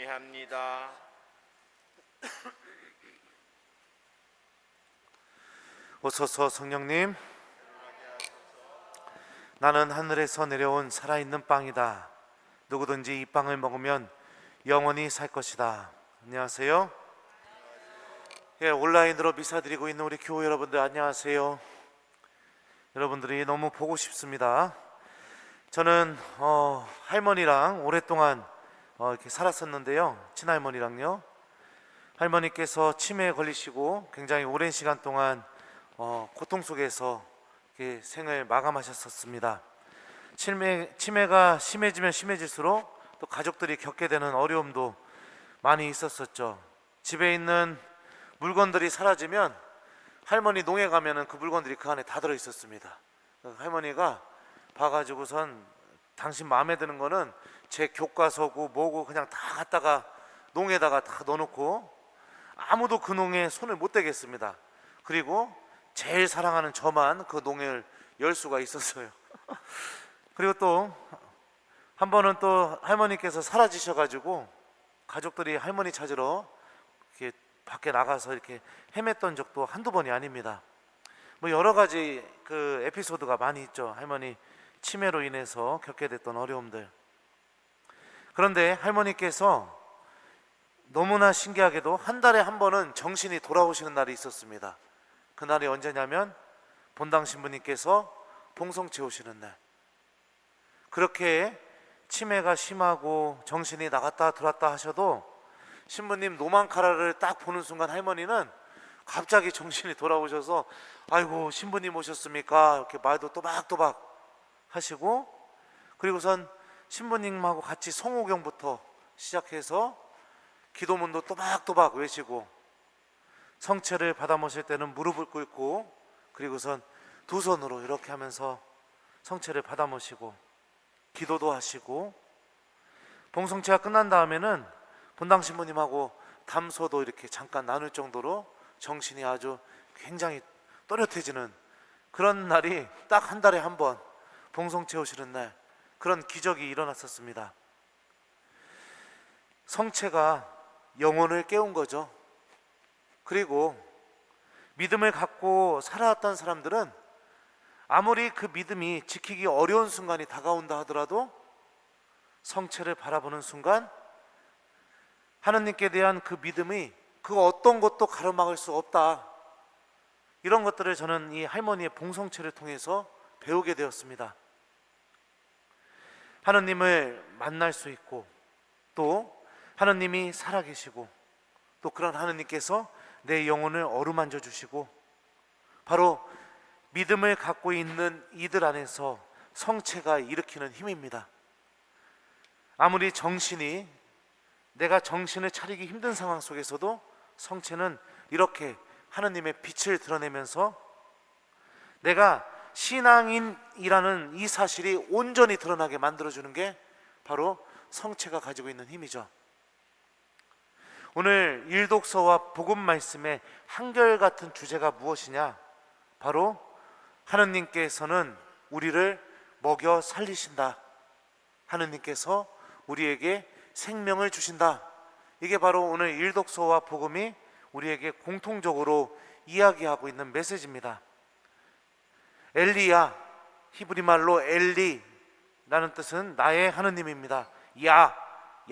아니합니다. 오소서 성령님, 나는 하늘에서 내려온 살아있는 빵이다. 누구든지 이 빵을 먹으면 영원히 살 것이다. 안녕하세요. 온라인으로 미사 드리고 있는 우리 교회 여러분들 안녕하세요. 여러분들이 너무 보고 싶습니다. 저는 할머니랑 오랫동안 이렇게 살았었는데요. 친할머니랑요. 할머니께서 치매에 걸리시고 굉장히 오랜 시간 동안 고통 속에서 이렇게 생을 마감하셨었습니다. 치매가 심해지면 심해질수록 또 가족들이 겪게 되는 어려움도 많이 있었었죠. 집에 있는 물건들이 사라지면 할머니 농에 가면은 그 물건들이 그 안에 다 들어 있었습니다. 할머니가 봐가지고선 당신 마음에 드는 거는 제 교과서고 뭐고 그냥 다 갖다가 농에다가 다 넣어놓고 아무도 그 농에 손을 못 대겠습니다. 그리고 제일 사랑하는 저만 그 농을 열 수가 있었어요. 그리고 또 한 번은 또 할머니께서 사라지셔가지고 가족들이 할머니 찾으러 이렇게 밖에 나가서 이렇게 헤맸던 적도 한두 번이 아닙니다. 뭐 여러 가지 그 에피소드가 많이 있죠. 할머니 치매로 인해서 겪게 됐던 어려움들. 그런데 할머니께서 너무나 신기하게도 한 달에 한 번은 정신이 돌아오시는 날이 있었습니다. 그날이 언제냐면 본당 신부님께서 봉송 채우시는 날. 그렇게 치매가 심하고 정신이 나갔다 들어왔다 하셔도 신부님 노만카라를 딱 보는 순간 할머니는 갑자기 정신이 돌아오셔서 아이고 신부님 오셨습니까? 이렇게 말도 또박또박 하시고, 그리고선 신부님하고 같이 성호경부터 시작해서 기도문도 또박또박 외시고, 성체를 받아 모실 때는 무릎을 꿇고 그리고선 두 손으로 이렇게 하면서 성체를 받아 모시고 기도도 하시고, 봉성체가 끝난 다음에는 본당 신부님하고 담소도 이렇게 잠깐 나눌 정도로 정신이 아주 굉장히 또렷해지는 그런 날이 딱 한 달에 한 번 봉성 채우시는 날, 그런 기적이 일어났었습니다. 성체가 영혼을 깨운 거죠. 그리고 믿음을 갖고 살아왔던 사람들은 아무리 그 믿음이 지키기 어려운 순간이 다가온다 하더라도 성체를 바라보는 순간 하느님께 대한 그 믿음이 그 어떤 것도 가로막을 수 없다. 이런 것들을 저는 이 할머니의 봉성체를 통해서 배우게 되었습니다. 하느님을 만날 수 있고, 또 하느님이 살아계시고, 또 그런 하느님께서 내 영혼을 어루만져 주시고, 바로 믿음을 갖고 있는 이들 안에서 성체가 일으키는 힘입니다. 아무리 내가 정신을 차리기 힘든 상황 속에서도 성체는 이렇게 하느님의 빛을 드러내면서 내가 신앙인이라는 이 사실이 온전히 드러나게 만들어주는 게 바로 성체가 가지고 있는 힘이죠. 오늘 일독서와 복음 말씀의 한결같은 주제가 무엇이냐? 바로 하느님께서는 우리를 먹여 살리신다. 하느님께서 우리에게 생명을 주신다. 이게 바로 오늘 일독서와 복음이 우리에게 공통적으로 이야기하고 있는 메시지입니다. 엘리야, 히브리 말로 엘리라는 뜻은 나의 하느님입니다.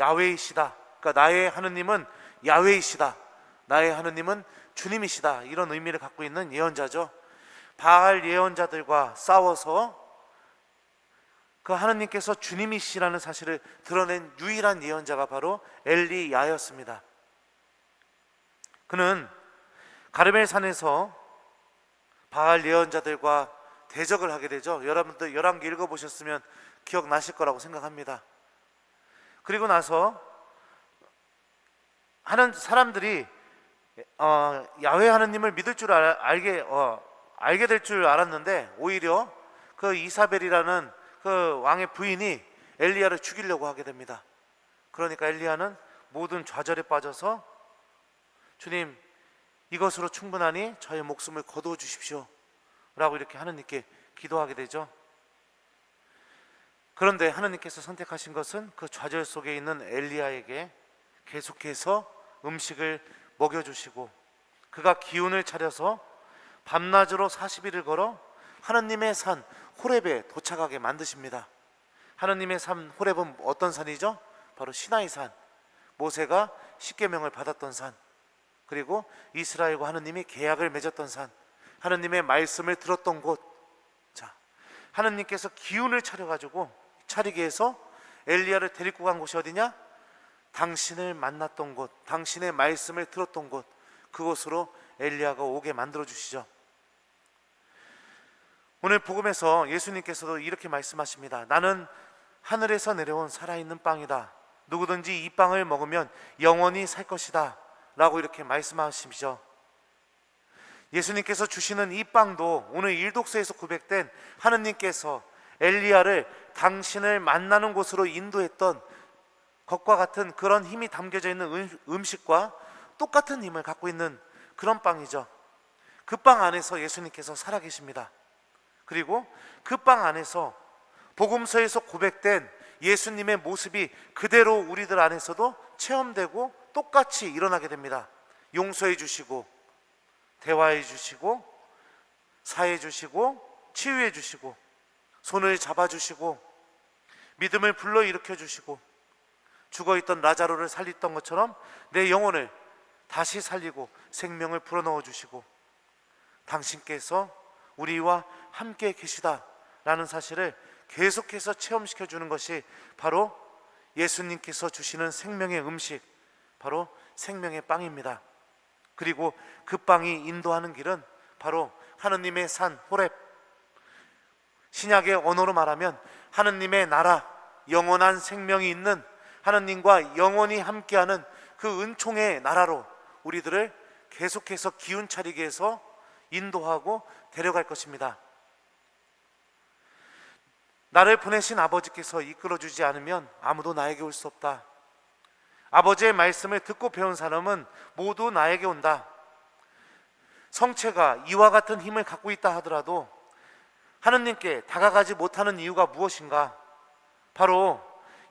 야훼이시다. 그러니까 나의 하느님은 야훼이시다. 나의 하느님은 주님이시다. 이런 의미를 갖고 있는 예언자죠. 바알 예언자들과 싸워서 그 하느님께서 주님이시라는 사실을 드러낸 유일한 예언자가 바로 엘리야였습니다. 그는 가르멜 산에서 바알 예언자들과 대적을 하게 되죠. 여러분들 열왕기 읽어보셨으면 기억나실 거라고 생각합니다. 그리고 나서 하는 사람들이 야훼 하느님을 믿을 줄 알게 될 줄 알았는데, 오히려 그 이사벨이라는 그 왕의 부인이 엘리야를 죽이려고 하게 됩니다. 그러니까 엘리야는 모든 좌절에 빠져서 주님, 이것으로 충분하니 저의 목숨을 거두어 주십시오 라고 이렇게 하느님께 기도하게 되죠. 그런데 하느님께서 선택하신 것은 그 좌절 속에 있는 엘리야에게 계속해서 음식을 먹여주시고, 그가 기운을 차려서 밤낮으로 40일을 걸어 하느님의 산 호렙에 도착하게 만드십니다. 하느님의 산 호렙은 어떤 산이죠? 바로 시나이 산, 모세가 십계명을 받았던 산, 그리고 이스라엘과 하느님이 계약을 맺었던 산, 하느님의 말씀을 들었던 곳. 자, 하느님께서 기운을 차리게 해서 엘리야를 데리고 간 곳이 어디냐? 당신을 만났던 곳, 당신의 말씀을 들었던 곳, 그곳으로 엘리야가 오게 만들어 주시죠. 오늘 복음에서 예수님께서도 이렇게 말씀하십니다. 나는 하늘에서 내려온 살아있는 빵이다. 누구든지 이 빵을 먹으면 영원히 살 것이다 라고 이렇게 말씀하시죠. 예수님께서 주시는 이 빵도 오늘 일독서에서 고백된 하느님께서 엘리야를 당신을 만나는 곳으로 인도했던 것과 같은 그런 힘이 담겨져 있는 음식과 똑같은 힘을 갖고 있는 그런 빵이죠. 그 빵 안에서 예수님께서 살아계십니다. 그리고 그 빵 안에서 복음서에서 고백된 예수님의 모습이 그대로 우리들 안에서도 체험되고 똑같이 일어나게 됩니다. 용서해 주시고, 대화해 주시고, 사해 주시고, 치유해 주시고, 손을 잡아 주시고, 믿음을 불러일으켜 주시고, 죽어있던 라자로를 살렸던 것처럼 내 영혼을 다시 살리고 생명을 불어넣어 주시고, 당신께서 우리와 함께 계시다라는 사실을 계속해서 체험시켜 주는 것이 바로 예수님께서 주시는 생명의 음식, 바로 생명의 빵입니다. 그리고 그 빵이 인도하는 길은 바로 하느님의 산 호렙, 신약의 언어로 말하면 하느님의 나라, 영원한 생명이 있는 하느님과 영원히 함께하는 그 은총의 나라로 우리들을 계속해서 기운 차리게 해서 인도하고 데려갈 것입니다. 나를 보내신 아버지께서 이끌어주지 않으면 아무도 나에게 올 수 없다. 아버지의 말씀을 듣고 배운 사람은 모두 나에게 온다. 성체가 이와 같은 힘을 갖고 있다 하더라도 하느님께 다가가지 못하는 이유가 무엇인가? 바로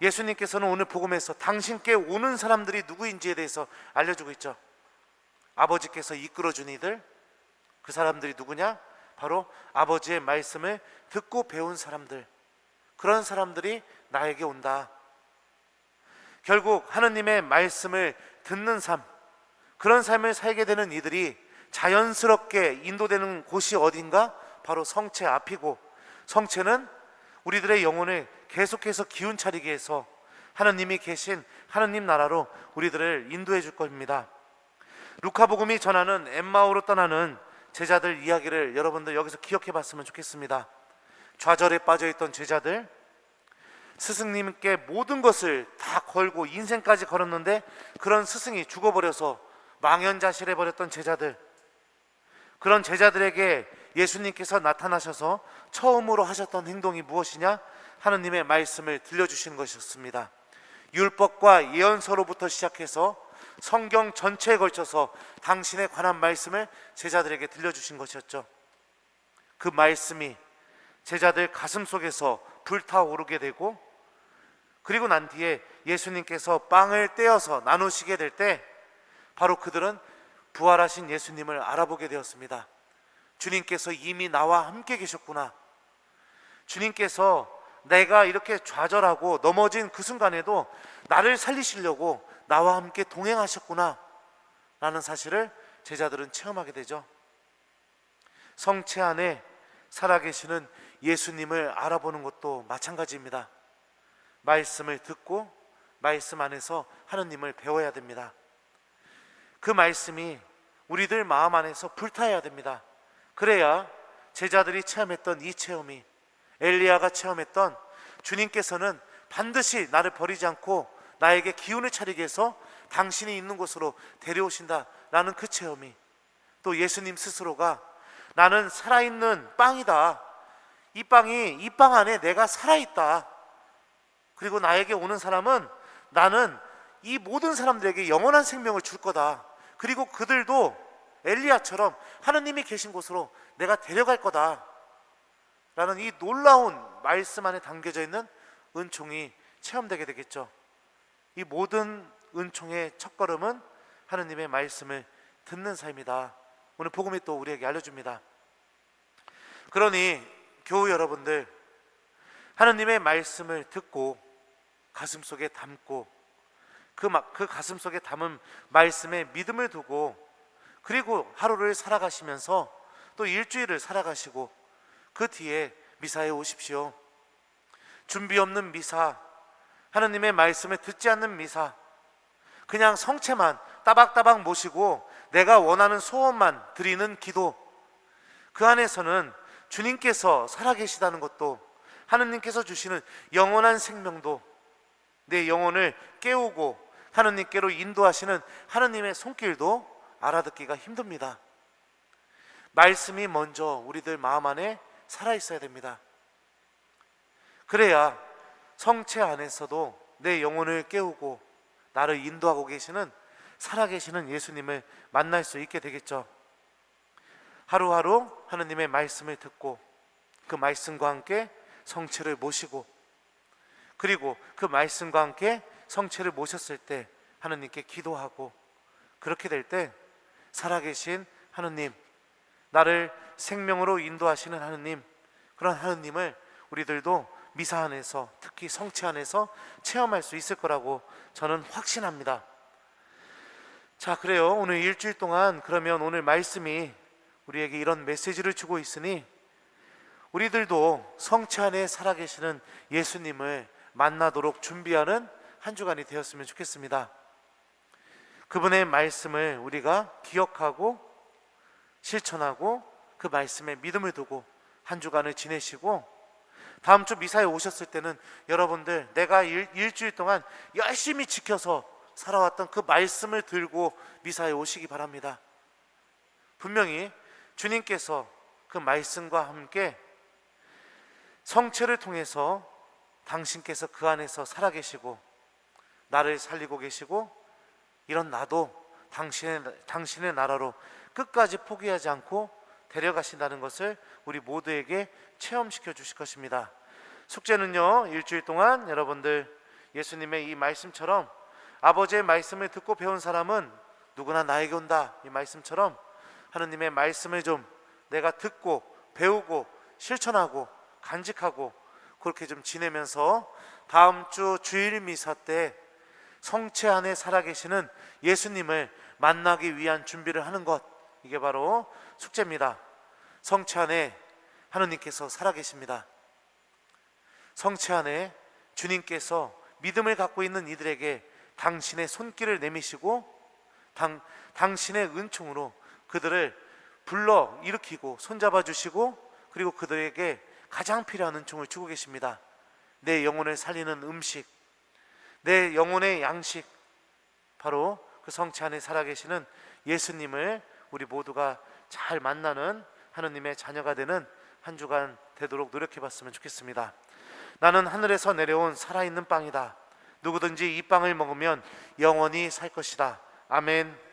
예수님께서는 오늘 복음에서 당신께 오는 사람들이 누구인지에 대해서 알려주고 있죠. 아버지께서 이끌어준 이들, 그 사람들이 누구냐? 바로 아버지의 말씀을 듣고 배운 사람들, 그런 사람들이 나에게 온다. 결국 하느님의 말씀을 듣는 삶, 그런 삶을 살게 되는 이들이 자연스럽게 인도되는 곳이 어딘가? 바로 성체 앞이고, 성체는 우리들의 영혼을 계속해서 기운 차리게 해서 하느님이 계신 하느님 나라로 우리들을 인도해 줄 겁니다. 루카복음이 전하는 엠마오로 떠나는 제자들 이야기를 여러분들 여기서 기억해 봤으면 좋겠습니다. 좌절에 빠져 있던 제자들, 스승님께 모든 것을 다 걸고 인생까지 걸었는데 그런 스승이 죽어버려서 망연자실해 버렸던 제자들, 그런 제자들에게 예수님께서 나타나셔서 처음으로 하셨던 행동이 무엇이냐? 하느님의 말씀을 들려주시는 것이었습니다. 율법과 예언서로부터 시작해서 성경 전체에 걸쳐서 당신에 관한 말씀을 제자들에게 들려주신 것이었죠. 그 말씀이 제자들 가슴 속에서 불타오르게 되고, 그리고 난 뒤에 예수님께서 빵을 떼어서 나누시게 될 때 바로 그들은 부활하신 예수님을 알아보게 되었습니다. 주님께서 이미 나와 함께 계셨구나. 주님께서 내가 이렇게 좌절하고 넘어진 그 순간에도 나를 살리시려고 나와 함께 동행하셨구나 라는 사실을 제자들은 체험하게 되죠. 성체 안에 살아계시는 예수님을 알아보는 것도 마찬가지입니다. 말씀을 듣고 말씀 안에서 하느님을 배워야 됩니다. 그 말씀이 우리들 마음 안에서 불타야 됩니다. 그래야 제자들이 체험했던 이 체험이, 엘리야가 체험했던 주님께서는 반드시 나를 버리지 않고 나에게 기운을 차리게 해서 당신이 있는 곳으로 데려오신다라는 그 체험이, 또 예수님 스스로가 나는 살아있는 빵이다. 이 빵 안에 내가 살아있다. 그리고 나에게 오는 사람은 나는 이 모든 사람들에게 영원한 생명을 줄 거다. 그리고 그들도 엘리야처럼 하느님이 계신 곳으로 내가 데려갈 거다 라는 이 놀라운 말씀 안에 담겨져 있는 은총이 체험되게 되겠죠. 이 모든 은총의 첫걸음은 하느님의 말씀을 듣는 삶이다. 오늘 복음이 또 우리에게 알려줍니다. 그러니 교우 여러분들, 하느님의 말씀을 듣고 가슴속에 담고 그 가슴속에 담은 말씀에 믿음을 두고, 그리고 하루를 살아가시면서 또 일주일을 살아가시고 그 뒤에 미사에 오십시오. 준비 없는 미사, 하느님의 말씀을 듣지 않는 미사, 그냥 성체만 따박따박 모시고 내가 원하는 소원만 드리는 기도, 그 안에서는 주님께서 살아계시다는 것도, 하느님께서 주시는 영원한 생명도, 내 영혼을 깨우고 하느님께로 인도하시는 하느님의 손길도 알아듣기가 힘듭니다. 말씀이 먼저 우리들 마음 안에 살아있어야 됩니다. 그래야 성체 안에서도 내 영혼을 깨우고 나를 인도하고 계시는 살아계시는 예수님을 만날 수 있게 되겠죠. 하루하루 하느님의 말씀을 듣고 그 말씀과 함께 성체를 모시고, 그리고 그 말씀과 함께 성체를 모셨을 때 하느님께 기도하고, 그렇게 될 때 살아계신 하느님, 나를 생명으로 인도하시는 하느님, 그런 하느님을 우리들도 미사 안에서, 특히 성체 안에서 체험할 수 있을 거라고 저는 확신합니다. 자, 그래요. 오늘 일주일 동안 그러면 오늘 말씀이 우리에게 이런 메시지를 주고 있으니 우리들도 성체 안에 살아계시는 예수님을 만나도록 준비하는 한 주간이 되었으면 좋겠습니다. 그분의 말씀을 우리가 기억하고 실천하고 그 말씀에 믿음을 두고 한 주간을 지내시고, 다음 주 미사에 오셨을 때는 여러분들 내가 일주일 동안 열심히 지켜서 살아왔던 그 말씀을 들고 미사에 오시기 바랍니다. 분명히 주님께서 그 말씀과 함께 성체를 통해서 당신께서 그 안에서 살아계시고 나를 살리고 계시고, 이런 나도 당신의 나라로 끝까지 포기하지 않고 데려가신다는 것을 우리 모두에게 체험시켜 주실 것입니다. 숙제는요, 일주일 동안 여러분들 예수님의 이 말씀처럼, 아버지의 말씀을 듣고 배운 사람은 누구나 나에게 온다, 이 말씀처럼 하느님의 말씀을 좀 내가 듣고 배우고 실천하고 간직하고 그렇게 좀 지내면서 다음 주 주일 미사 때 성체 안에 살아계시는 예수님을 만나기 위한 준비를 하는 것, 이게 바로 숙제입니다. 성체 안에 하느님께서 살아계십니다. 성체 안에 주님께서 믿음을 갖고 있는 이들에게 당신의 손길을 내미시고 당신의 은총으로 그들을 불러 일으키고 손잡아 주시고, 그리고 그들에게 가장 필요한 은총을 주고 계십니다. 내 영혼을 살리는 음식, 내 영혼의 양식, 바로 그 성체 안에 살아계시는 예수님을 우리 모두가 잘 만나는 하느님의 자녀가 되는 한 주간 되도록 노력해 봤으면 좋겠습니다. 나는 하늘에서 내려온 살아있는 빵이다. 누구든지 이 빵을 먹으면 영원히 살 것이다. 아멘.